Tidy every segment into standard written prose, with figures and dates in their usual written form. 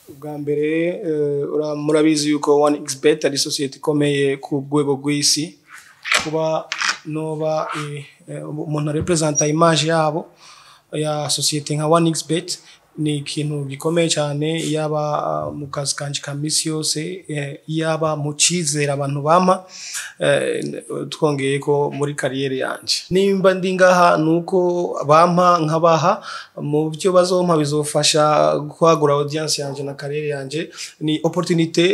Ubwa mbere murabizi yuko 1xbet ari societe ikomeye ku rwego rw'isi kuba noba umuntu representa image yabo ya societe nka 1xbet ni ikintu gikomeye cyane yaba mu kazi kanje ka misi yose yaba mu cizera abantu bampa twongeye ko muri kariyeri yanje nimba ndi ngaha nuko bampa nkabaha mu byo bazompa bizofasha kwagura audience yanje na kariyeri yanje ni opportunité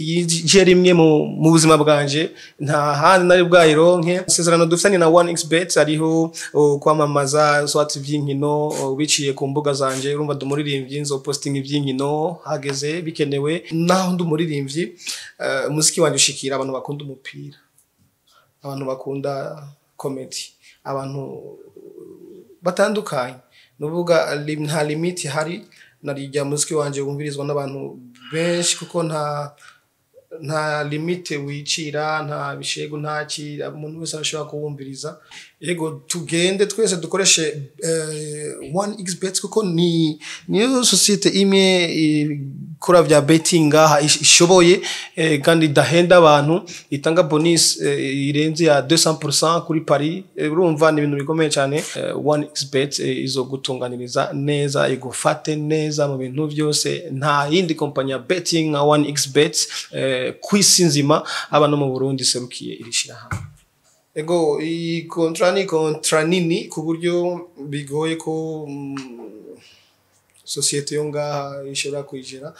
yije rimwe mu buzima bwanje nta handi nari bwayironke sezerano dufitanye na 1xbet ariho kwamamaza swat vyinkino biciye ku mbuga zanje urumva Umuririmvyi nzo posting ivyinkino hageze bikenewe naho Umuririmvyi muziki wanje ushikira abantu bakunda umupira abantu bakunda comedy abantu batandukanye nuvuga nta limit hari narijya muziki wanje wumvirizwa n'abantu benshi kuko nta limite wicira nta bishego ntaki umuntu wese ashobora kuwumviriza yego tugende twese dukoreshe 1xbet kuko niyo societe imwe kora vya betting ngaha ishoboye kandi dahenda abantu itanga bonus irenze ya 200% kuri Paris urumva ni ibintu bikomeye cyane 1xbet izo gutunganiriza neza igufate neza mu bintu byose nta yindi company ya betting nka 1xbet kwisi nzima abantu mu Burundi serukiye irishira hamwe ego i kontra nini ku buryo bigoye ko societe yo ngaha ishobora kwijera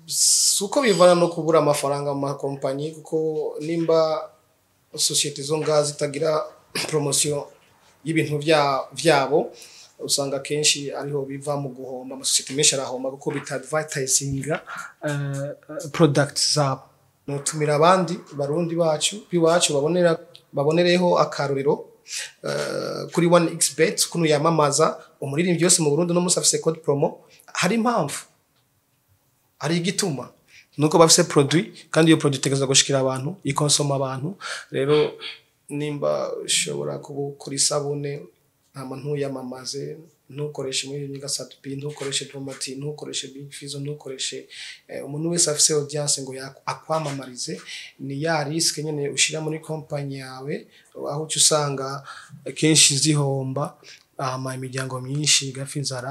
suko bivana no kubura amafaranga mu company kuko nimba societe zo ngaha zitagira promotion y'ibintu vyabo usanga kenshi ariho biva mu guhomba amasociete menshi arahomba kuko bita advertisinga products zabo notumira abandi barundi biwacu babonereho akarorero kuri 1xbet kuno yamamaza umuririmbyi byose mu Burundi no musafise code promo hari impamvu ari igituma nuko bafise produit kandi iyo produit tegeza gushikira abantu ikonsoma abantu rero nimba ushobora kuri sabune amantu yamamaze ntukoreshe muri nyigasatu pi ntukoreshe promoti ntukoreshe big fizo ntukoreshe umuntu wese afise audience ngo akwamamarize ni ya risk nyene ushira muri company yawe aho usanga kenshi zihomba imiryango myinshi gafinzara